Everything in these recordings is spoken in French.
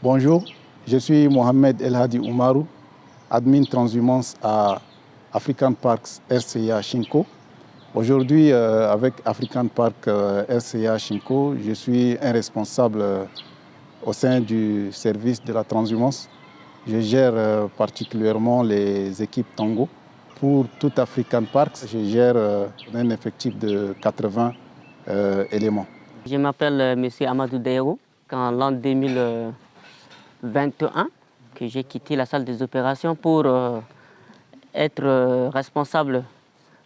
Bonjour, je suis Mohamed El Hadi Oumarou, admin transhumance à African Parks RCA Shinko. Aujourd'hui, avec African Park RCA Shinko, je suis un responsable au sein du service de la transhumance. Je gère particulièrement les équipes Tango. Pour tout African Parks, je gère un effectif de 80 éléments. Je m'appelle M. Amadou Deyero. En l'an 2021, que j'ai quitté la salle des opérations pour être responsable,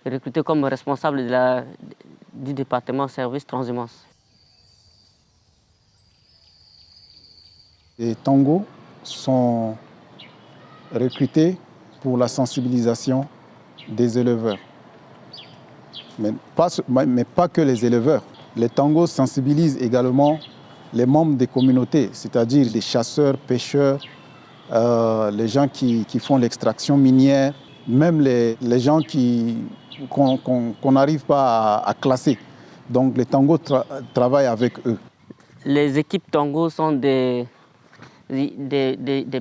recruté comme responsable du département service transhumance. Les Tango sont recrutés pour la sensibilisation des éleveurs. Mais pas que les éleveurs. Les Tangos sensibilisent également les membres des communautés, c'est-à-dire les chasseurs, pêcheurs, les gens qui font l'extraction minière, même les gens qu'on n'arrive pas à classer. Donc les Tangos travaillent avec eux. Les équipes Tango sont des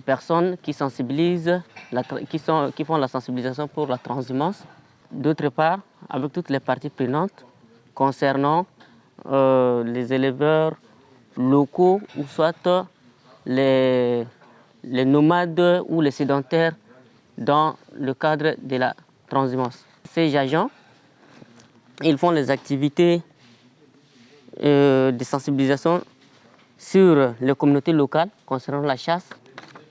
personnes qui sensibilisent, qui font la sensibilisation pour la transhumance. D'autre part, avec toutes les parties prenantes concernant les éleveurs locaux ou soit les nomades ou les sédentaires dans le cadre de la transhumance. Ces agents, ils font les activités de sensibilisation sur les communautés locales concernant la chasse,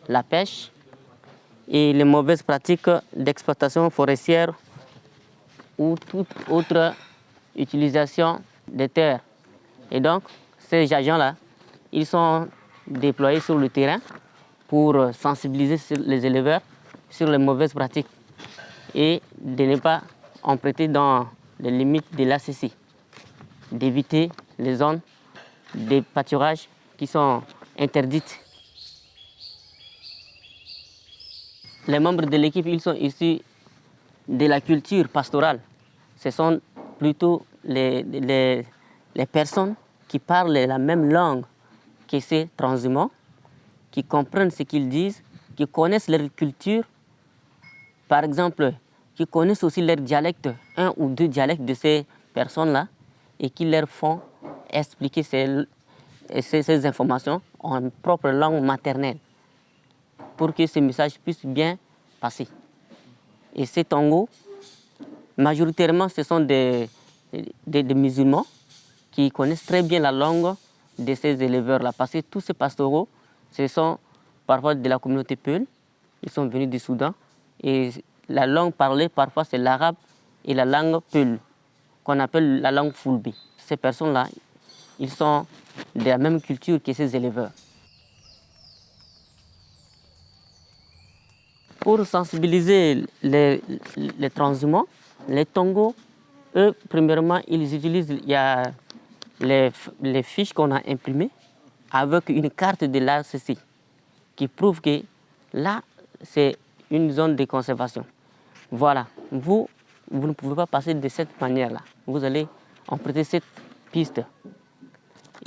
la pêche et les mauvaises pratiques d'exploitation forestière ou toute autre utilisation des terres. Et donc, ces agents-là, ils sont déployés sur le terrain pour sensibiliser les éleveurs sur les mauvaises pratiques et de ne pas emprunter dans les limites de l'ACC, d'éviter les zones de pâturage qui sont interdites. Les membres de l'équipe, ils sont issus de la culture pastorale. Ce sont plutôt les personnes qui parlent la même langue que ces transhumants, qui comprennent ce qu'ils disent, qui connaissent leur culture, par exemple, qui connaissent aussi leur dialecte, un ou deux dialectes de ces personnes-là, et qui leur font expliquer ces informations en propre langue maternelle pour que ce message puisse bien passer. Et ces tangos, majoritairement, ce sont des musulmans qui connaissent très bien la langue de ces éleveurs-là. Parce que tous ces pastoraux, ce sont parfois de la communauté Peul, ils sont venus du Soudan. Et la langue parlée, parfois, c'est l'arabe et la langue Peul, qu'on appelle la langue Fulbe. Ces personnes-là, ils sont de la même culture que ces éleveurs. Pour sensibiliser les transhumants, les Tongos, eux, premièrement, ils utilisent les fiches qu'on a imprimées avec une carte de l'ACC qui prouve que là, c'est une zone de conservation. Voilà, vous ne pouvez pas passer de cette manière-là. Vous allez emprunter cette piste.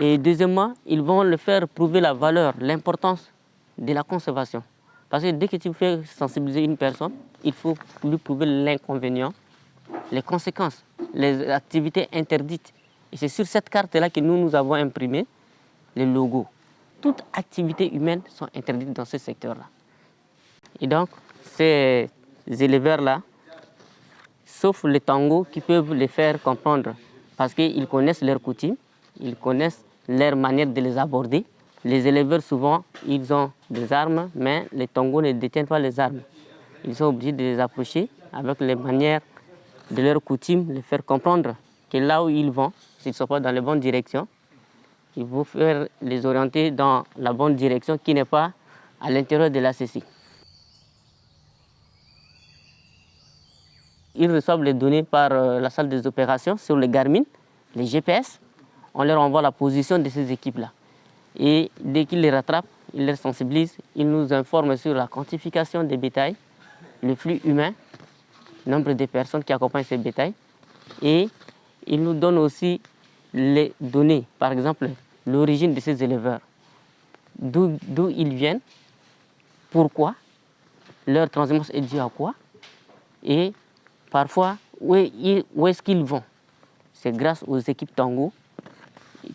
Et deuxièmement, ils vont le faire prouver la valeur, l'importance de la conservation. Parce que dès que tu fais sensibiliser une personne, il faut lui prouver l'inconvénient, les conséquences, les activités interdites. Et c'est sur cette carte-là que nous avons imprimé les logos. Toutes activités humaines sont interdites dans ce secteur-là. Et donc, ces éleveurs-là, sauf les tangos qui peuvent les faire comprendre, parce qu'ils connaissent leurs coutumes, ils connaissent leur manière de les aborder. Les éleveurs, souvent, ils ont des armes, mais les tangos ne détiennent pas les armes. Ils sont obligés de les approcher avec les manières de leurs coutumes, les faire comprendre que là où ils vont, s'ils ne sont pas dans la bonne direction, il faut faire les orienter dans la bonne direction qui n'est pas à l'intérieur de l'ACC. Ils reçoivent les données par la salle des opérations sur les Garmin, les GPS. On leur envoie la position de ces équipes-là. Et dès qu'ils les rattrapent, ils les sensibilisent, ils nous informent sur la quantification des bétails, le flux humain, le nombre de personnes qui accompagnent ces bétails. Et ils nous donnent aussi les données, par exemple l'origine de ces éleveurs. d'où ils viennent, pourquoi, leur transhumance est due à quoi, et parfois où est-ce qu'ils vont. C'est grâce aux équipes Tango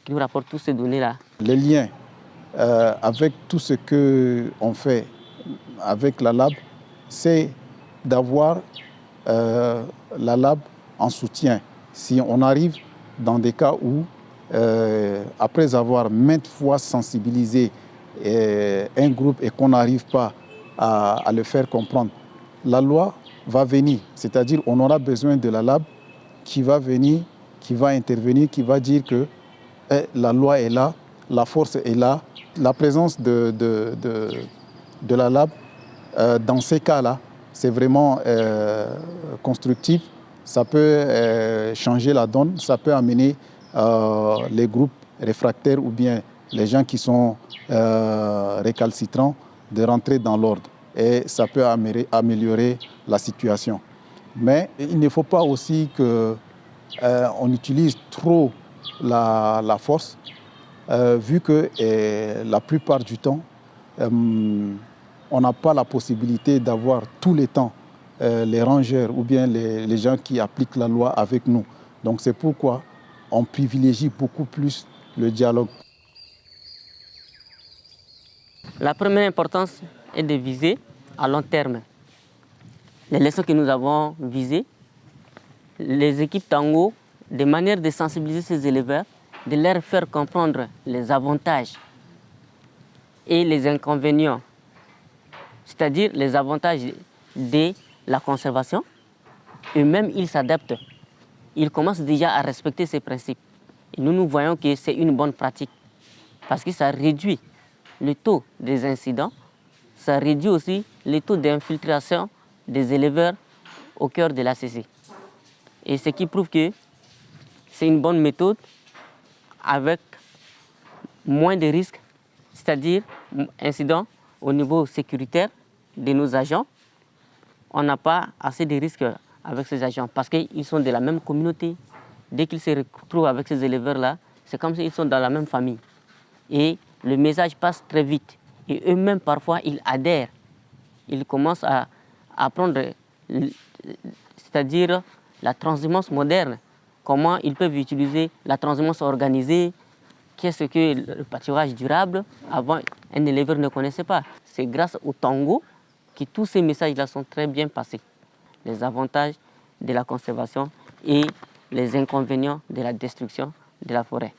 qui nous rapportent toutes ces données-là. Les liens avec tout ce qu'on fait avec la LAB, c'est d'avoir la LAB en soutien. Si on arrive dans des cas où, après avoir maintes fois sensibilisé un groupe et qu'on n'arrive pas à le faire comprendre, la loi va venir. C'est-à-dire on aura besoin de la LAB qui va venir, qui va intervenir, qui va dire que la loi est là, la force est là. La présence de la LAB, dans ces cas-là, c'est vraiment constructif. Ça peut changer la donne, ça peut amener les groupes réfractaires ou bien les gens qui sont récalcitrants de rentrer dans l'ordre. Et ça peut améliorer la situation. Mais il ne faut pas aussi qu'on utilise trop la force, vu que la plupart du temps, on n'a pas la possibilité d'avoir tous les temps les rangeurs ou bien les gens qui appliquent la loi avec nous. Donc c'est pourquoi on privilégie beaucoup plus le dialogue. La première importance est de viser à long terme. Les leçons que nous avons visées, les équipes Tango, de manière de sensibiliser ces éleveurs, de leur faire comprendre les avantages et les inconvénients, c'est-à-dire les avantages de la conservation. Eux-mêmes, ils s'adaptent. Ils commencent déjà à respecter ces principes. Et nous voyons que c'est une bonne pratique parce que ça réduit le taux des incidents, ça réduit aussi le taux d'infiltration des éleveurs au cœur de l'ACC. Et ce qui prouve que c'est une bonne méthode avec moins de risques, c'est-à-dire incidents au niveau sécuritaire de nos agents. On n'a pas assez de risques avec ces agents parce qu'ils sont de la même communauté. Dès qu'ils se retrouvent avec ces éleveurs-là, c'est comme s'ils sont dans la même famille. Et le message passe très vite. Et eux-mêmes, parfois, ils adhèrent. Ils commencent à apprendre, c'est-à-dire la transhumance moderne, comment ils peuvent utiliser la transhumance organisée, qu'est-ce que le pâturage durable. Avant, un éleveur ne connaissait pas. C'est grâce au Tango que tous ces messages-là sont très bien passés. Les avantages de la conservation et les inconvénients de la destruction de la forêt.